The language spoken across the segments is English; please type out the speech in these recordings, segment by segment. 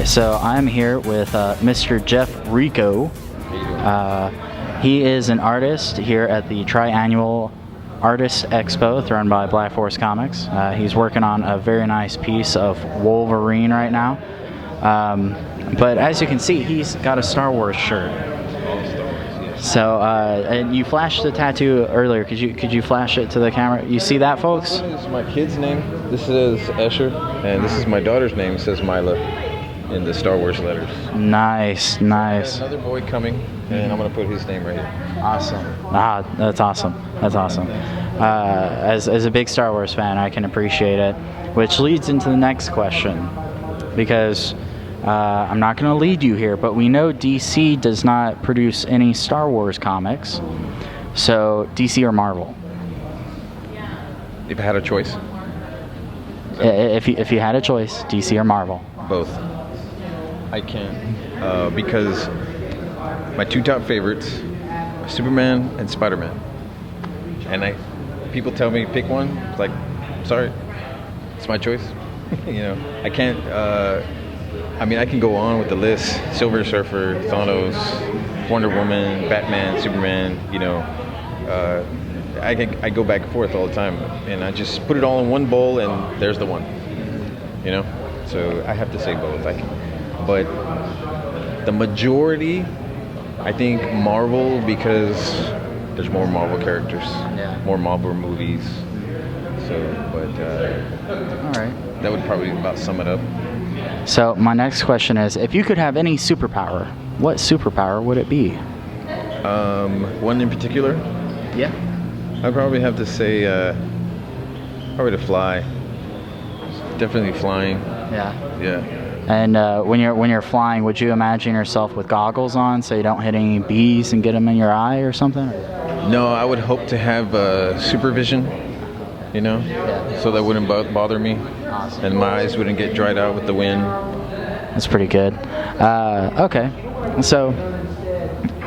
Alright, so I'm here with Mr. Jeff Rico. He is an artist here at the triannual Artist Expo thrown by Black Force Comics. He's working on a very nice piece of Wolverine right now. But as you can see, he's got a Star Wars shirt. So, and you flashed the tattoo earlier. Could you flash it to the camera? You see that, folks? This is my kid's name. This is Escher, and this is my daughter's name. It says Mila in the Star Wars letters. Nice. Another boy coming, and I'm gonna put his name right here. Awesome. That's awesome. As a big Star Wars fan, I can appreciate it. Which leads into the next question, because I'm not going to lead you here, but we know DC does not produce any Star Wars comics. So, DC or Marvel? If I had a choice? If you had a choice, DC or Marvel? Both. I can't. Because my two top favorites are Superman and Spider-Man. And people tell me pick one. It's like, sorry, it's my choice. I can't. I can go on with the list: Silver Surfer, Thanos, Wonder Woman, Batman, Superman. I go back and forth all the time, and I just put it all in one bowl, and there's the one. So I have to say both. But the majority, I think Marvel, because there's more Marvel characters, more Marvel movies. All right. That would probably about sum it up. So my next question is, if you could have any superpower, what superpower would it be? One in particular? Yeah. I'd probably have to say, probably to fly. Definitely flying. Yeah. And when you're flying, would you imagine yourself with goggles on so you don't hit any bees and get them in your eye or something? No, I would hope to have supervision, so that wouldn't bother me. Awesome. And my eyes wouldn't get dried out with the wind. That's pretty good. Okay, so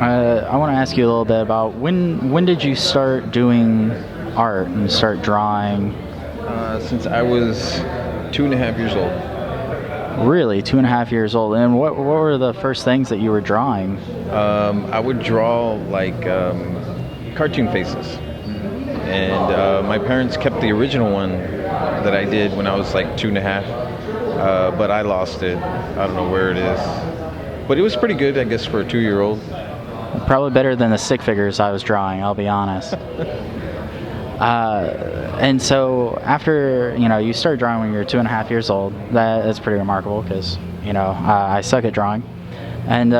I want to ask you a little bit about when did you start doing art and start drawing? Since I was 2.5 years old. Really, 2.5 years old. And what were the first things that you were drawing? I would draw like cartoon faces. And my parents kept the original one that I did when I was like 2.5, but I lost it. I don't know where it is. But it was pretty good, I guess, for a 2-year-old. Probably better than the stick figures I was drawing, I'll be honest. And so after, you started drawing when you were 2.5 years old, that's pretty remarkable because, I suck at drawing. And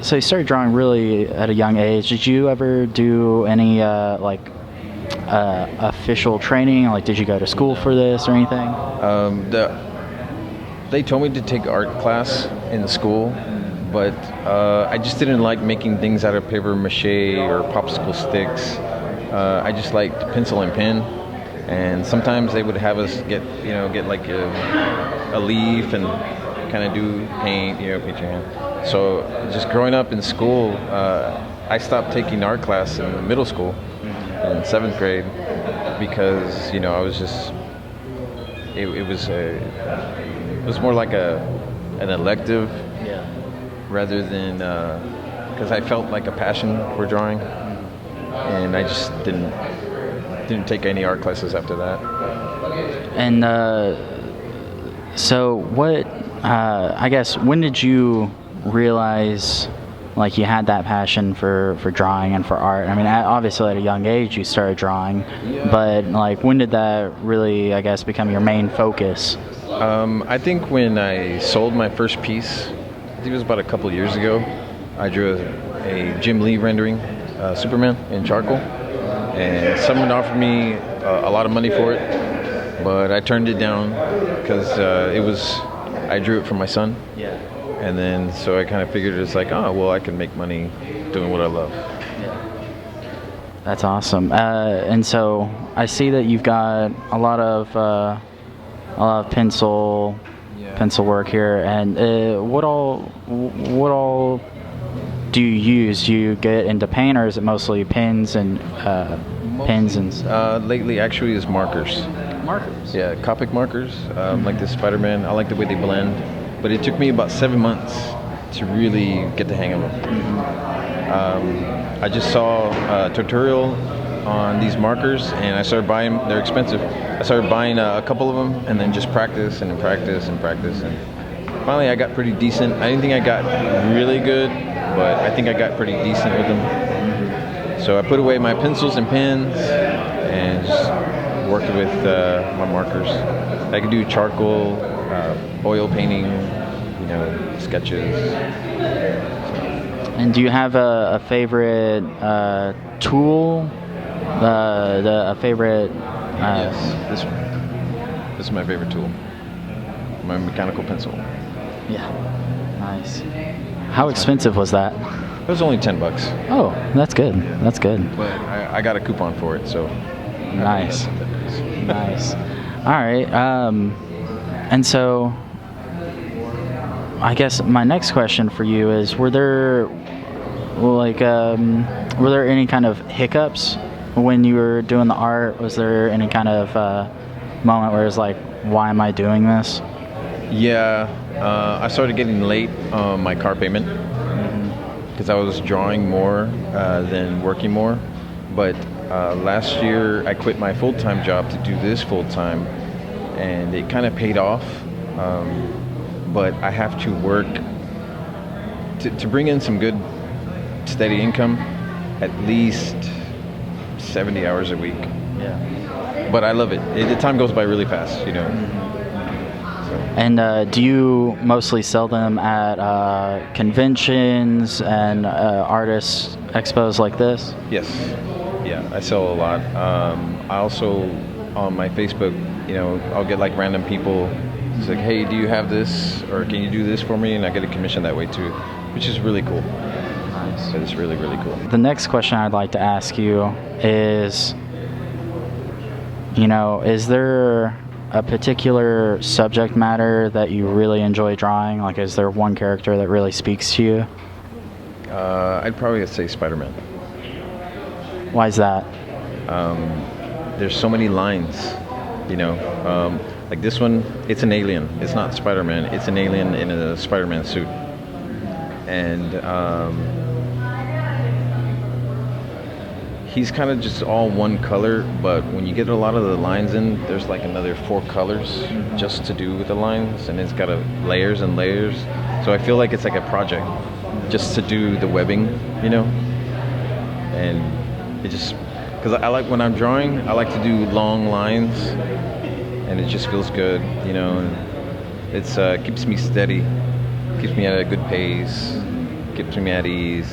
so you started drawing really at a young age. Did you ever do any, official training? Like, did you go to school for this or anything? They told me to take art class in school, but I just didn't like making things out of paper mache or popsicle sticks. I just liked pencil and pen, and sometimes they would have us get like a leaf and kind of do paint, paint your hand. So just growing up in school, I stopped taking art class in middle school in 7th grade because I was just it was more like an elective rather than because I felt like a passion for drawing, and I just didn't take any art classes after that. And so what I guess when did you realize like you had that passion for drawing and for art? I mean, obviously at a young age you started drawing, but like when did that really, I guess, become your main focus? I think when I sold my first piece, I think it was about a couple of years ago, I drew a Jim Lee rendering, Superman in charcoal, and someone offered me a lot of money for it, but I turned it down because I drew it for my son. Yeah. And then, so I kind of figured it's like, I can make money doing what I love. That's awesome. And so I see that you've got a lot of pencil work here. And what all do you use? Do you get into paint, or is it mostly pens and pens and? Lately, actually, is markers. Markers. Yeah, Copic markers, like the Spider-Man. I like the way they blend. but it took me about 7 months to really get the hang of them. I just saw a tutorial on these markers, and I started buying them. They're expensive. I started buying a couple of them, and then just practice and practice and practice. And finally, I got pretty decent. I didn't think I got really good, but I think I got pretty decent with them. So I put away my pencils and pens and just worked with my markers. I could do charcoal, oil painting, sketches. And do you have a favorite tool? A favorite? Yes, this is my favorite tool. My mechanical pencil. Yeah, nice. How expensive was that? It was only $10. Oh, that's good. Yeah. That's good. But I got a coupon for it, so. Nice. Nice. All right. And so, I guess my next question for you is: were there any kind of hiccups when you were doing the art? Was there any kind of moment where it's like, why am I doing this? Yeah, I started getting late on my car payment because I was drawing more than working more. But last year I quit my full-time job to do this full-time, and it kind of paid off. But I have to work to bring in some good steady income, at least 70 hours a week. Yeah. But I love it. The time goes by really fast, So. And do you mostly sell them at conventions and artist expos like this? Yes. Yeah, I sell a lot. I also, on my Facebook, I'll get like random people. It's like, hey, do you have this? Or can you do this for me? And I get a commission that way too, which is really cool. Nice. It's really, really cool. The next question I'd like to ask you is, is there a particular subject matter that you really enjoy drawing? Like, is there one character that really speaks to you? I'd probably say Spider-Man. Why is that? There's so many lines, like this one, it's an alien. It's not Spider-Man. It's an alien in a Spider-Man suit. And he's kind of just all one color, but when you get a lot of the lines in, there's like another 4 colors just to do with the lines, and it's got layers and layers. So I feel like it's like a project just to do the webbing, and it just, because I like, when I'm drawing, I like to do long lines, and it just feels good, and it's keeps me steady, keeps me at a good pace, keeps me at ease,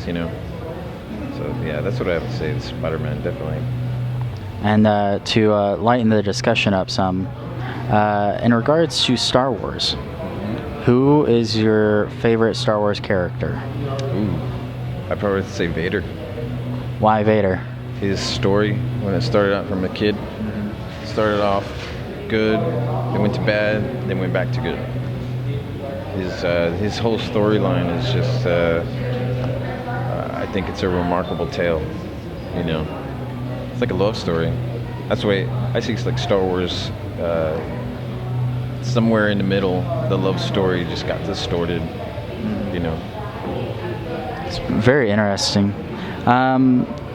So yeah, that's what I have to say. It's Spider-Man, definitely. And to lighten the discussion up some, in regards to Star Wars, who is your favorite Star Wars character? Ooh, I'd probably say Vader. Why Vader? His story, when it started out from a kid, started off good, then went to bad, then went back to good. His whole storyline is just, I think it's a remarkable tale, It's like a love story. That's the way I see it's like Star Wars, somewhere in the middle, the love story just got distorted, It's very interesting.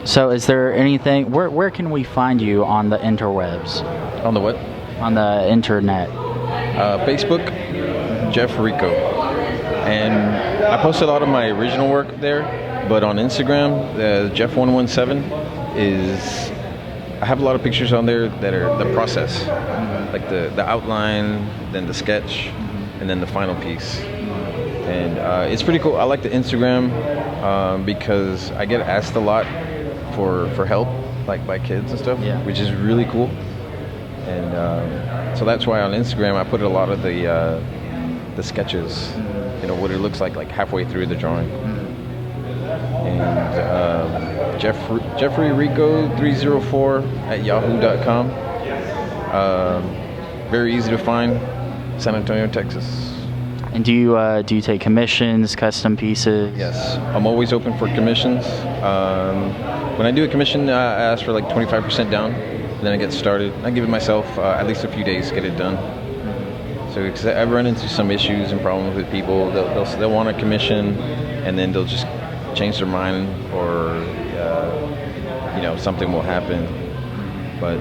So is there anything, where can we find you on the interwebs? On the what? On the internet. Facebook, Jeff Rico. And I post a lot of my original work there, but on Instagram, Jeff117 is, I have a lot of pictures on there that are the process, like the outline, then the sketch, and then the final piece. And it's pretty cool. I like the Instagram because I get asked a lot for help, like by kids and stuff, which is really cool. And so that's why on Instagram I put a lot of the sketches, what it looks like halfway through the drawing. And Jeffrey Rico 304 at yahoo.com. Very easy to find. San Antonio, Texas. And do you take commissions, custom pieces? Yes, I'm always open for commissions. When I do a commission, I ask for like 25% down. Then I get started. I give it myself at least a few days to get it done. So 'cause I've run into some issues and problems with people. They'll want a commission, and then they'll just change their mind, or something will happen. But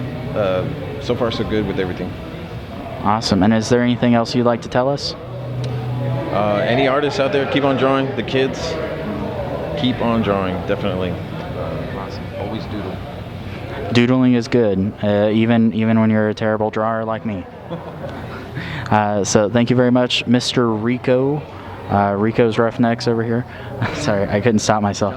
so far so good with everything. Awesome. And is there anything else you'd like to tell us? Any artists out there, keep on drawing. The kids, keep on drawing. Definitely. Awesome. Always doodle. Doodling is good, even when you're a terrible drawer like me. So thank you very much, Mr. Rico. Rico's Roughnecks over here. Sorry, I couldn't stop myself.